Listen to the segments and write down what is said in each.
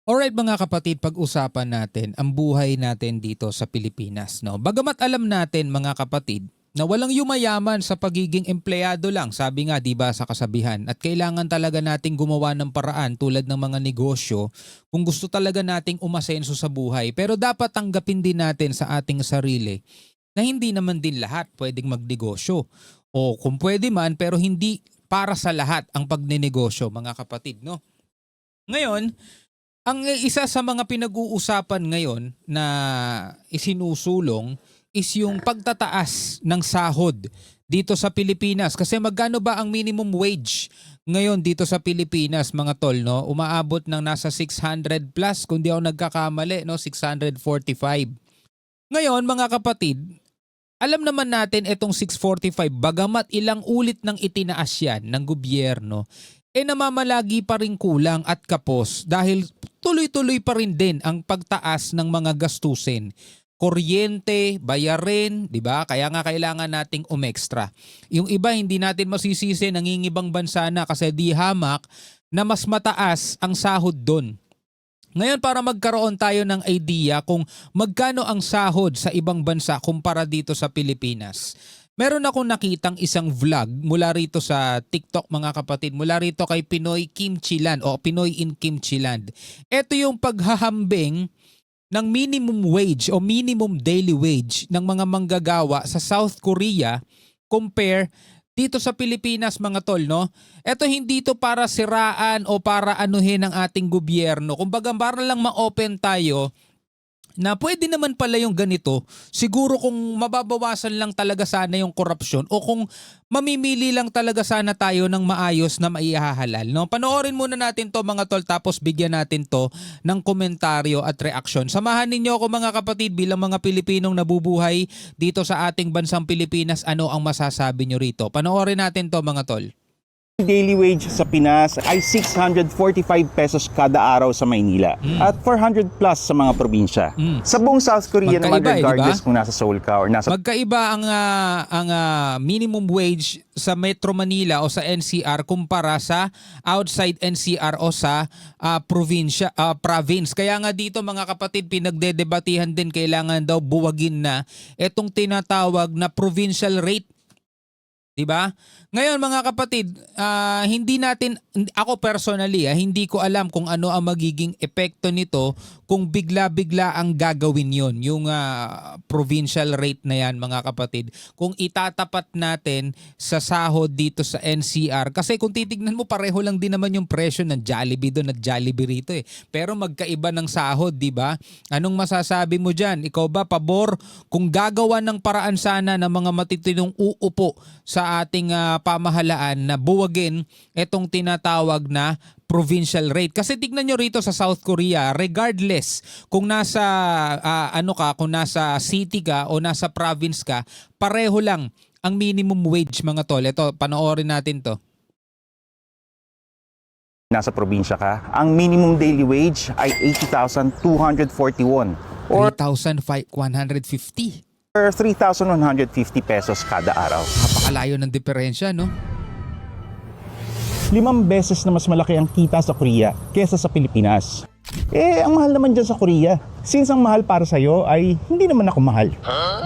Alright mga kapatid, pag-usapan natin ang buhay natin dito sa Pilipinas. No? Bagamat alam natin mga kapatid na walang yumayaman sa pagiging empleyado lang, sabi nga 'di ba sa kasabihan, at kailangan talaga nating gumawa ng paraan tulad ng mga negosyo kung gusto talaga nating umasenso sa buhay. Pero dapat tanggapin din natin sa ating sarili na hindi naman din lahat pwedeng magnegosyo. O kung pwede man pero hindi para sa lahat ang pagnenegosyo mga kapatid. No? Ngayon, ang isa sa mga pinag-uusapan ngayon na isinusulong is yung pagtataas ng sahod dito sa Pilipinas. Kasi magkano ba ang minimum wage ngayon dito sa Pilipinas mga tol, no? Umaabot ng nasa 600 plus kung di ako nagkakamali, no? 645. Ngayon mga kapatid, alam naman natin itong 645 bagamat ilang ulit nang itinaas yan ng gobyerno, namamalagi pa rin kulang at kapos dahil tuloy-tuloy pa rin din ang pagtaas ng mga gastusin. Kuryente, bayarin, di ba? Kaya nga kailangan nating umextra. Yung iba hindi natin masisisi, nangingibang bansa na kasi di hamak na mas mataas ang sahod doon. Ngayon para magkaroon tayo ng idea kung magkano ang sahod sa ibang bansa kumpara dito sa Pilipinas. Meron akong nakitang isang vlog mula rito sa TikTok mga kapatid, mula rito kay Pinoy Kimchiland o Pinoy in Kimchiland. Ito yung paghahambing ng minimum wage o minimum daily wage ng mga manggagawa sa South Korea compare dito sa Pilipinas mga tol, no? Ito hindi to para siraan o para anuhin ng ating gobyerno. Kumbaga para lang ma-open tayo na pwede naman pala yung ganito, siguro kung mababawasan lang talaga sana yung korupsyon o kung mamimili lang talaga sana tayo ng maayos na maihahalal. No? Panoorin muna natin to mga tol tapos bigyan natin to ng komentaryo at reaksyon. Samahan ninyo ako mga kapatid bilang mga Pilipinong nabubuhay dito sa ating bansang Pilipinas. Ano ang masasabi nyo rito? Panoorin natin to mga tol. Daily wage sa Pinas ay 645 pesos kada araw sa Maynila at 400 plus sa mga probinsya. Sa buong South Korea naman, regardless kung nasa Seoul ka or nasa... Magkaiba ang minimum wage sa Metro Manila o sa NCR kumpara sa outside NCR o sa province. Kaya nga dito mga kapatid, pinagdedebatihan din kailangan daw buwagin na itong tinatawag na provincial rate. Diba? Ngayon mga kapatid, ako personally, hindi ko alam kung ano ang magiging epekto nito kung bigla-bigla ang gagawin yon, yung provincial rate na yan mga kapatid. Kung itatapat natin sa sahod dito sa NCR, kasi kung titignan mo pareho lang din naman yung presyo ng Jollibee doon at Jollibee rito eh. Pero magkaiba ng sahod, di ba? Anong masasabi mo dyan? Ikaw ba pabor kung gagawa ng paraan sana ng mga matitinong uupo sa ating pamahalaan na buwagin itong tinatawag na provincial rate. Kasi tignan nyo rito sa South Korea, regardless kung nasa kung nasa city ka o nasa province ka, pareho lang ang minimum wage mga tol. Ito, panoorin natin to. Nasa probinsya ka, ang minimum daily wage ay 80,241 or 3,150. 3,150 pesos kada araw. Napakalayo ng diferensya, no? 5 beses na mas malaki ang kita sa Korea kesa sa Pilipinas. Ang mahal naman dyan sa Korea. Since ang mahal para sa'yo ay hindi naman ako mahal.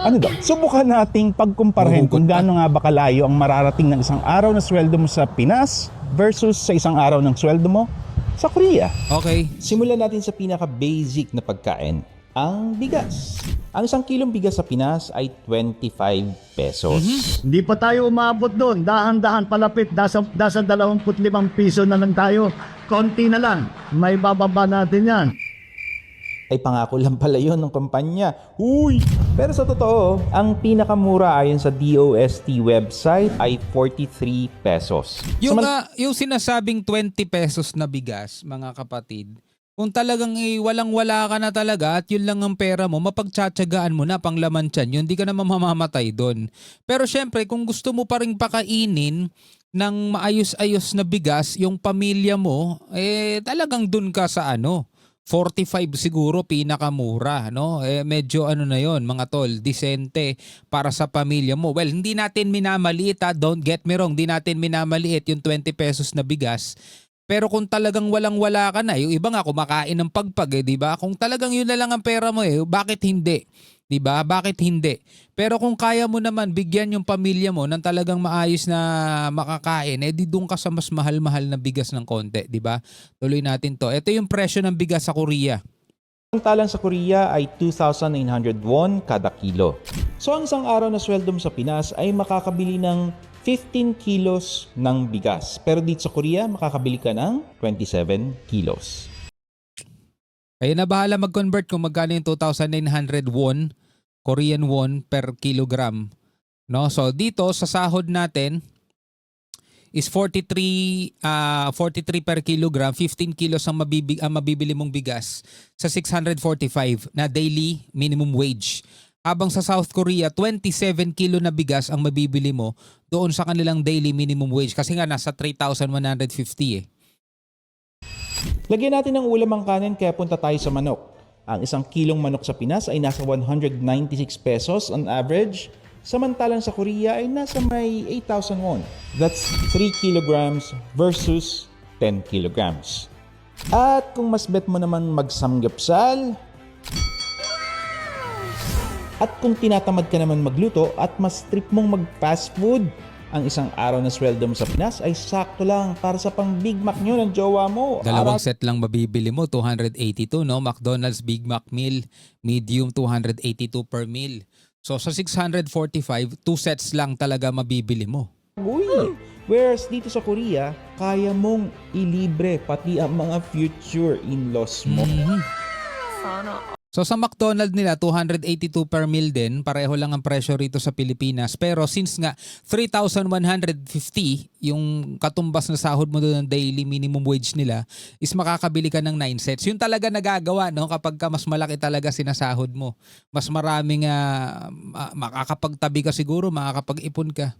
Ano daw? Subukan nating pagkumparahin kung gaano nga ba kalayo ang mararating ng isang araw na sweldo mo sa Pinas versus sa isang araw ng sweldo mo sa Korea. Okay. Simulan natin sa pinaka-basic na pagkain, ang bigas. Ang 1 kilong bigas sa Pinas ay 25 pesos. Hindi pa tayo umabot doon. Dahan-dahan palapit. Nasa 25 piso na lang tayo. Konti na lang. May bababa natin yan. Ay pangako lang pala yun ng kampanya. Uy! Pero sa totoo, ang pinakamura ayon sa DOST website ay 43 pesos. Yung sinasabing 20 pesos na bigas, mga kapatid, kung talagang walang-wala ka na talaga at yun lang ang pera mo, mapagtsatsagaan mo na panglaman tiyan yun, hindi ka naman mamamatay doon. Pero syempre, kung gusto mo pa rin pakainin ng maayos-ayos na bigas, yung pamilya mo, talagang dun ka sa 45 siguro pinakamura, no? Medyo na yon mga tol, disente para sa pamilya mo. Well, hindi natin minamaliit, don't get me wrong, hindi natin minamaliit yung 20 pesos na bigas. Pero kung talagang walang-wala ka na, yung iba nga kumakain ng pagpag, 'di ba? Kung talagang yun na lang ang pera mo, bakit hindi? 'Di ba? Bakit hindi? Pero kung kaya mo naman bigyan yung pamilya mo ng talagang maayos na makakain, di doon ka sa mas mahal-mahal na bigas ng konti, 'di ba? Tuloy natin 'to. Ito yung presyo ng bigas sa Korea. Samantalang sa Korea ay 2,900 won kada kilo. So ang isang araw na sweldo mo sa Pinas ay makakabili ng 15 kilos ng bigas. Pero dito sa Korea, makakabili ka ng 27 kilos. Kaya na bahala mag-convert kung magkano yung 2,900 won, Korean won per kilogram. No? So dito sa sahod natin is 43 per kilogram, 15 kilos ang mabibili mong bigas sa 645 na daily minimum wage. Habang sa South Korea, 27 kilo na bigas ang mabibili mo doon sa kanilang daily minimum wage kasi nga nasa 3,150 eh. Lagyan natin ng ulam ang kanin kaya punta tayo sa manok. Ang isang kilong manok sa Pinas ay nasa 196 pesos on average. Samantalang sa Korea ay nasa may 8,000 won. That's 3 kilograms versus 10 kilograms. At kung mas bet mo naman magsamgyupsal, at kung tinatamad ka naman magluto at mas trip mong mag-fast food, ang isang araw na sweldo mo sa Pinas ay sakto lang para sa pang Big Mac nyo ng jowa mo. Dalawang set lang mabibili mo, 282 no? McDonald's Big Mac meal, medium 282 per meal. So sa 645, 2 sets lang talaga mabibili mo. Uy! Whereas dito sa Korea, kaya mong ilibre pati ang mga future in-laws mo. So sa McDonald's nila, 282 per meal din. Pareho lang ang presyo rito sa Pilipinas. Pero since nga 3,150 yung katumbas na sahod mo doon ng daily minimum wage nila, is makakabili ka ng 9 sets. Yun talaga nagagawa no? Kapag ka mas malaki talaga sinasahod mo. Mas maraming makakapagtabi ka siguro, makakapag-ipon ka.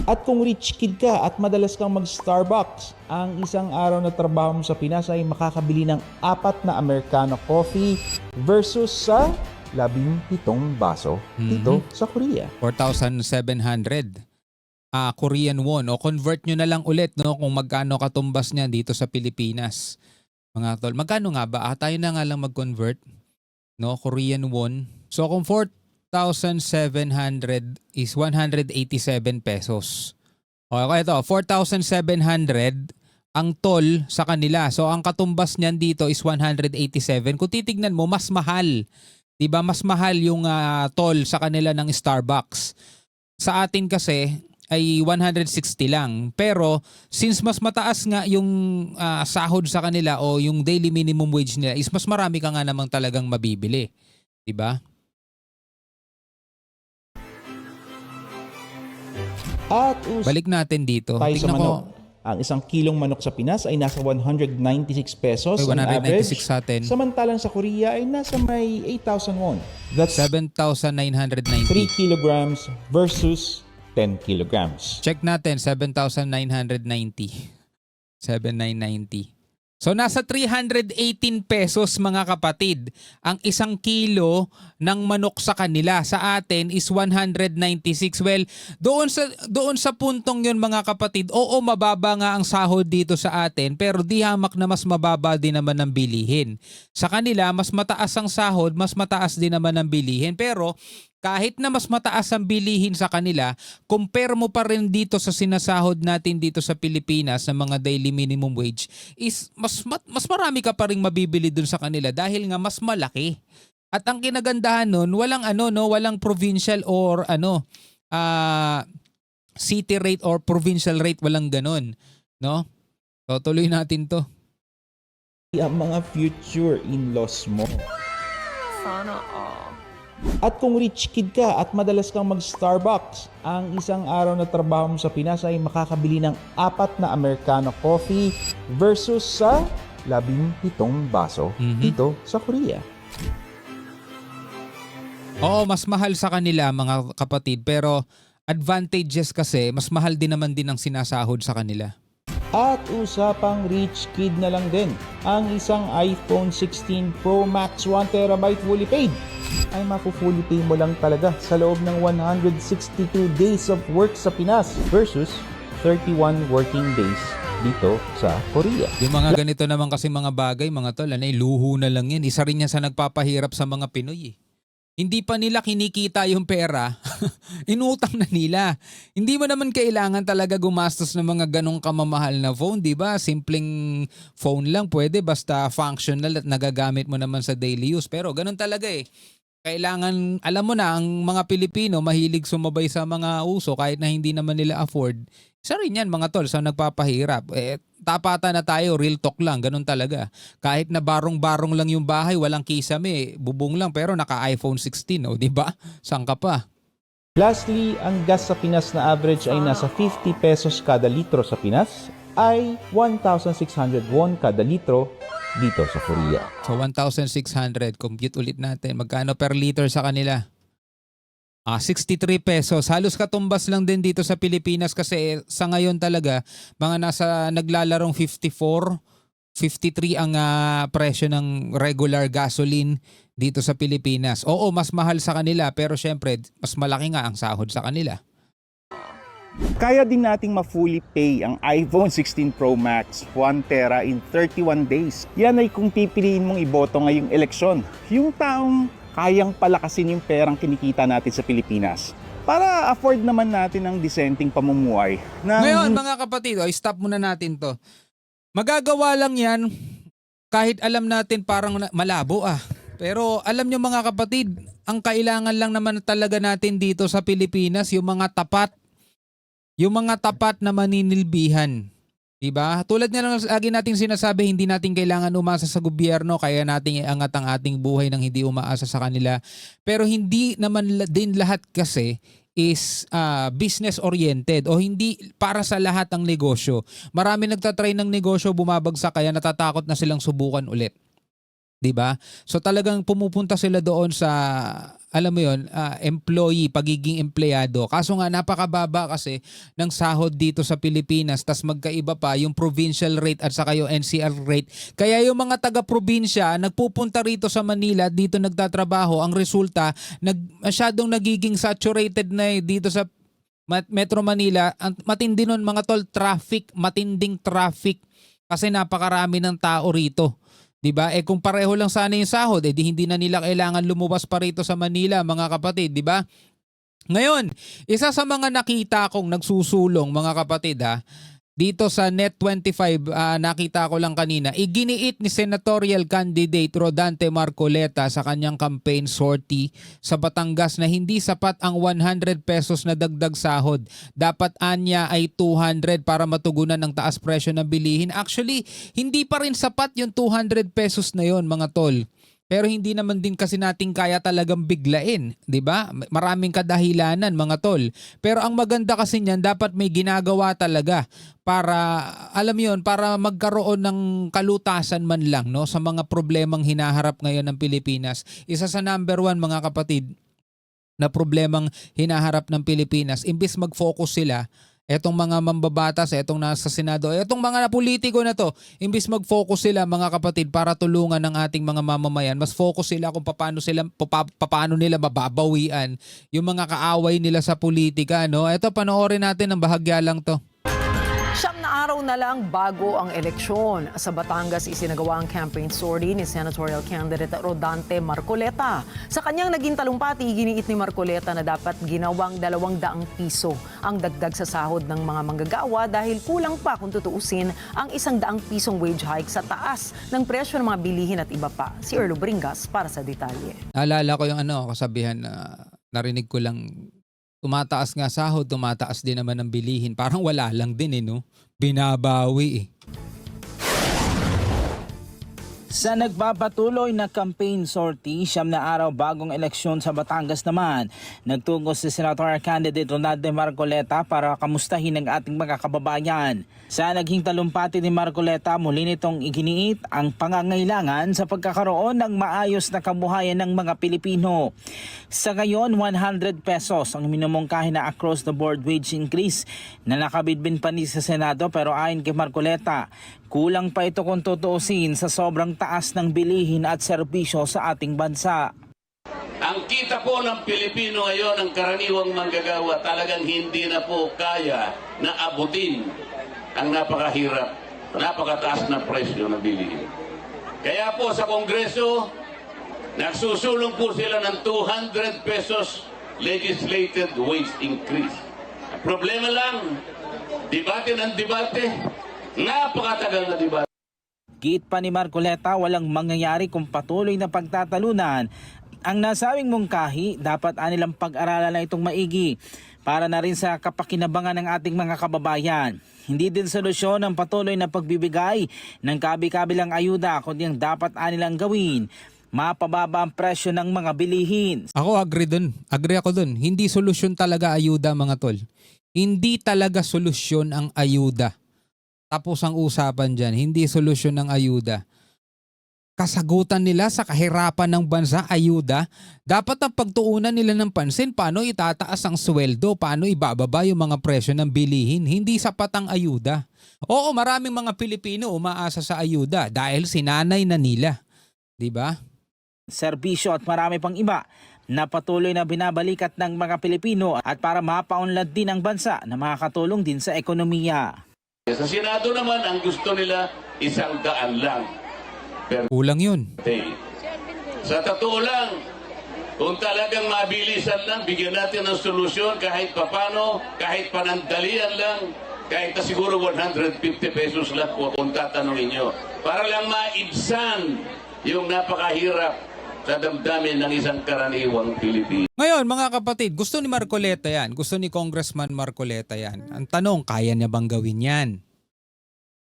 At kung rich kid ka at madalas kang mag-Starbucks, ang isang araw na trabaho mo sa Pinas ay makakabili ng 4 na Americano coffee versus sa 17 baso dito sa Korea. 4,700 Korean won. O convert nyo na lang ulit no, kung magkano katumbas niya dito sa Pilipinas. Mga tol, magkano nga ba? Tayo na nga lang mag-convert. No, Korean won. So kung 4,700 is 187 pesos. Okay, ito, 4,700 ang toll sa kanila. So ang katumbas niyan dito is 187. Kung titignan mo, mas mahal. 'Di ba? Mas mahal yung toll sa kanila ng Starbucks. Sa atin kasi ay 160 lang. Pero since mas mataas nga yung sahod sa kanila o yung daily minimum wage nila, is mas marami ka nga namang talagang mabibili. 'Di ba? At Balik natin dito. tayo sa Tingnan ko. manok. Ang isang kilong manok sa Pinas ay nasa 196 pesos Ay, on 196 average. sa atin. Samantalang sa Korea ay nasa may 8,000 won. That's 7,990. 3 kilograms versus 10 kilograms. Check natin, 7,990. 7,990. So nasa 318 pesos mga kapatid ang isang kilo ng manok sa kanila. Sa atin is 196. Well, doon sa puntong yun mga kapatid, oo mababa nga ang sahod dito sa atin pero di hamak na mas mababa din naman ang bilihin. Sa kanila mas mataas ang sahod, mas mataas din naman ang bilihin pero kahit na mas mataas ang bilihin sa kanila, compare mo pa rin dito sa sinasahod natin dito sa Pilipinas ng mga daily minimum wage, is mas marami ka pa rin mabibili dun sa kanila dahil nga mas malaki. At ang kinagandahan nun, walang provincial or city rate or provincial rate, walang ganun, no? So tuloy natin 'to. Ang mga future in-laws mo. At kung rich kid ka at madalas kang mag-Starbucks, ang isang araw na trabaho mo sa Pinas ay makakabili ng 4 na Americano coffee versus sa 17 baso dito sa Korea. Oo, mas mahal sa kanila mga kapatid pero advantages kasi mas mahal din naman din ang sinasahod sa kanila. At usapang rich kid na lang din, ang isang iPhone 16 Pro Max 1TB fully paid ay mapu-fully pay mo lang talaga sa loob ng 162 days of work sa Pinas versus 31 working days dito sa Korea. Yung mga ganito naman kasi mga bagay, mga tol, luho na lang yan. Isa rin yan sa nagpapahirap sa mga Pinoy eh. Hindi pa nila kinikita yung pera, inutang na nila. Hindi mo naman kailangan talaga gumastos ng mga ganong kamamahal na phone, di ba? Simpleng phone lang pwede, basta functional at nagagamit mo naman sa daily use. Pero ganun talaga eh. Kailangan, alam mo na, ang mga Pilipino mahilig sumabay sa mga uso kahit na hindi naman nila afford. Isa rin yan mga tol sa nagpapahirap. Tapatan na tayo, real talk lang, ganun talaga. Kahit na barong-barong lang yung bahay, walang kisame, bubong lang pero naka-iPhone 16, di ba? Saan ka pa? Lastly, ang gas sa Pinas na average ay nasa 50 pesos kada litro sa Pinas ay 1,600 won kada litro dito sa Korea. So 1,600, compute ulit natin. Magkano per liter sa kanila? 63 pesos. Halos katumbas lang din dito sa Pilipinas kasi sa ngayon talaga, mga nasa naglalarong 54, 53 ang presyo ng regular gasoline dito sa Pilipinas. Oo, mas mahal sa kanila pero syempre mas malaki nga ang sahod sa kanila. Kaya din nating ma-fully pay ang iPhone 16 Pro Max 1 tera in 31 days. Yan ay kung pipiliin mong iboto ngayong eleksyon. Yung taong kayang palakasin yung perang kinikita natin sa Pilipinas para afford naman natin ang disenteng pamumuhay. Ngayon mga kapatid, stop muna natin to. Magagawa lang yan kahit alam natin parang malabo Pero alam nyo mga kapatid, ang kailangan lang naman talaga natin dito sa Pilipinas, yung mga tapat na maninilbihan. Diba? Tulad nga lang lagi nating sinasabi, hindi natin kailangan umasa sa gobyerno, kaya nating iangat ang ating buhay nang hindi umaasa sa kanila. Pero hindi naman din lahat kasi is business-oriented o hindi para sa lahat ang negosyo. Marami nagtatry ng negosyo, bumabagsak kaya natatakot na silang subukan ulit. 'Di ba? So talagang pumupunta sila doon sa alam mo 'yon, employee, pagiging empleyado. Kaso nga napakababa kasi ng sahod dito sa Pilipinas, tas magkaiba pa yung provincial rate at saka yung NCR rate. Kaya yung mga taga-probinsya nagpupunta rito sa Manila, dito nagtatrabaho, ang resulta masyadong nagiging saturated na dito sa Metro Manila. Matindi nun mga tol, traffic, matinding traffic kasi napakarami ng tao rito. Diba? Kung pareho lang sana yung sahod, di hindi na nila kailangan lumabas pa rito sa Manila, mga kapatid, di ba? Ngayon, isa sa mga nakita kong nagsusulong, mga kapatid, dito sa Net25, nakita ko lang kanina, iginiit ni senatorial candidate Rodante Marcoleta sa kanyang campaign sortie sa Batangas na hindi sapat ang 100 pesos na dagdag sahod. Dapat anya ay 200 para matugunan ng taas presyo ng bilihin. Actually, hindi pa rin sapat yung 200 pesos na yon mga tol. Pero hindi naman din kasi natin kaya talagang biglain, 'di ba? Maraming kadahilanan mga tol. Pero ang maganda kasi niyan, dapat may ginagawa talaga para alam 'yon, para magkaroon ng kalutasan man lang no sa mga problemang hinaharap ngayon ng Pilipinas. Isa sa number 1 mga kapatid na problemang hinaharap ng Pilipinas, imbis mag-focus sila etong mga mambabatas, etong nasa Senado, etong mga politiko na to, imbis mag-focus sila mga kapatid para tulungan ng ating mga mamamayan, mas focus sila kung paano nila mababawian yung mga kaaway nila sa politika. No? Ito, panoorin natin ang bahagya lang to. Siyam na araw na lang bago ang eleksyon. Sa Batangas, isinagawa ang campaign sortie ni senatorial candidate Rodante Marcoleta. Sa kanyang naging talumpati, giniit ni Marcoleta na dapat ginawang 200 piso ang dagdag sa sahod ng mga manggagawa dahil kulang pa kung tutuusin ang 100 pisong wage hike sa taas ng presyo ng mga bilihin at iba pa. Si Erlo Bringas para sa detalye. Alala ko yung kasabihan na narinig ko lang, tumataas nga sahod, tumataas din naman ang bilihin. Parang wala lang din no? Binabawi Sa nagpapatuloy na campaign sortie, 9 na araw bagong eleksyon sa Batangas naman, nagtungo si senatorial candidate Rodante Marcoleta para kamustahin ang ating mga kababayan. Sa naging talumpati ni Marcoleta, muli nitong iginiit ang pangangailangan sa pagkakaroon ng maayos na kabuhayan ng mga Pilipino. Sa ngayon, 100 pesos ang minumungkahi na across the board wage increase na nakabidbin pa ni sa Senado, pero ayon kay Marcoleta, kulang pa ito kung tutuusin sa sobrang taas ng bilihin at serbisyo sa ating bansa. Ang kita po ng Pilipino ngayon, ang karaniwang manggagawa, talagang hindi na po kaya na abutin ang napakahirap, napakataas na presyo ng bilihin. Kaya po sa Kongreso, nagsusulong po sila ng 200 pesos legislated wage increase. Ang problema lang, debate ng debate, napakatagal na debate. Giit pa ni Marcoleta, walang mangyayari kung patuloy na pagtatalunan ang nasabing mungkahi. Dapat anilang pag-aralan na itong maigi para na rin sa kapakinabangan ng ating mga kababayan. Hindi din solusyon ang patuloy na pagbibigay ng kabi-kabilang ayuda, kundi ang dapat anilang gawin, mapababa ang presyo ng mga bilihin. Ako agree ako dun. Hindi solusyon talaga ayuda, mga tol. Hindi talaga solusyon ang ayuda. Tapos ang usapan dyan, hindi solusyon ng ayuda. Kasagutan nila sa kahirapan ng bansa, ayuda. Dapat ang pagtuunan nila ng pansin, paano itataas ang sweldo, paano ibababa yung mga presyo ng bilihin. Hindi sapat ang ayuda. Oo, maraming mga Pilipino umaasa sa ayuda dahil sinanay na nila. Diba? Serbisyo at marami pang iba na patuloy na binabalikat ng mga Pilipino at para mapaunlad din ang bansa na makakatulong din sa ekonomiya. Sa Senado naman, ang gusto nila 100 lang per Kulang yun. day. Sa totoo lang, kung talagang mabilisan lang, bigyan natin ng solusyon kahit papano, kahit panandalian lang, kahit na siguro 150 pesos lang kung tatanungin nyo. Para lang maibsan yung napakahirap sa damdamin ng isang karaniwang Pilipino. Ngayon, mga kapatid, gusto ni Marcoleta yan. Gusto ni Congressman Marcoleta yan. Ang tanong, kaya niya bang gawin yan?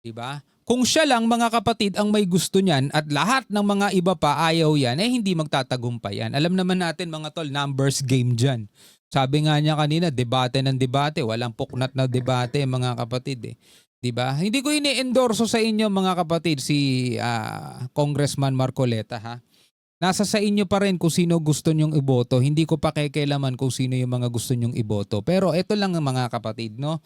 Diba? Kung siya lang, mga kapatid, ang may gusto niyan at lahat ng mga iba pa ayaw yan, eh hindi magtatagumpay yan. Alam naman natin, mga tol, numbers game dyan. Sabi nga niya kanina, debate ng debate. Walang puknat na debate, mga kapatid. Diba? Hindi ko ini-endorso sa inyo, mga kapatid, si Congressman Marcoleta, ha? Nasa sa inyo pa rin kung sino gusto nyong iboto. Hindi ko pa kailanman kung sino yung mga gusto nyong iboto. Pero ito lang, mga kapatid, no?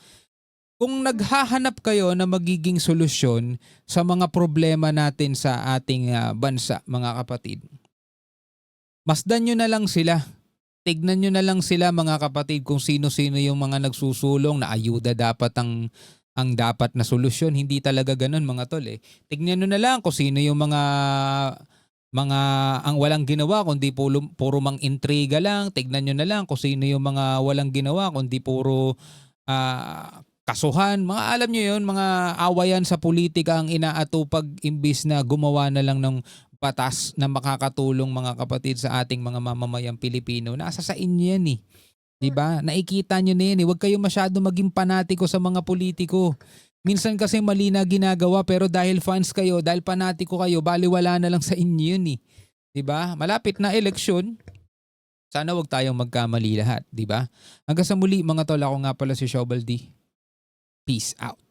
Kung naghahanap kayo na magiging solusyon sa mga problema natin sa ating bansa, mga kapatid, masdan nyo na lang sila. Tignan nyo na lang sila, mga kapatid, kung sino-sino yung mga nagsusulong na ayuda dapat ang dapat na solusyon. Hindi talaga ganun, mga tol. Tignan nyo na lang kung sino yung mga ang walang ginawa kundi puro mang intriga lang. Tignan nyo na lang kung sino yung mga walang ginawa kundi puro kasuhan. Mga alam nyo yun, mga awayan sa politika ang inaatupag imbis na gumawa na lang ng batas na makakatulong, mga kapatid, sa ating mga mamamayang Pilipino. Nasa sa inyo yan eh. Diba? Nakikita nyo na yan eh. Huwag kayo masyado maging panatiko sa mga politiko. Minsan kasi mali na ginagawa pero dahil fans kayo, dahil panatiko kayo, baliwala na lang sa inyo yun eh. Diba? Malapit na eleksyon. Sana wag tayong magkamali lahat. Diba? Hanggang sa muli, mga tol, ako nga pala si Shobal D. Peace out.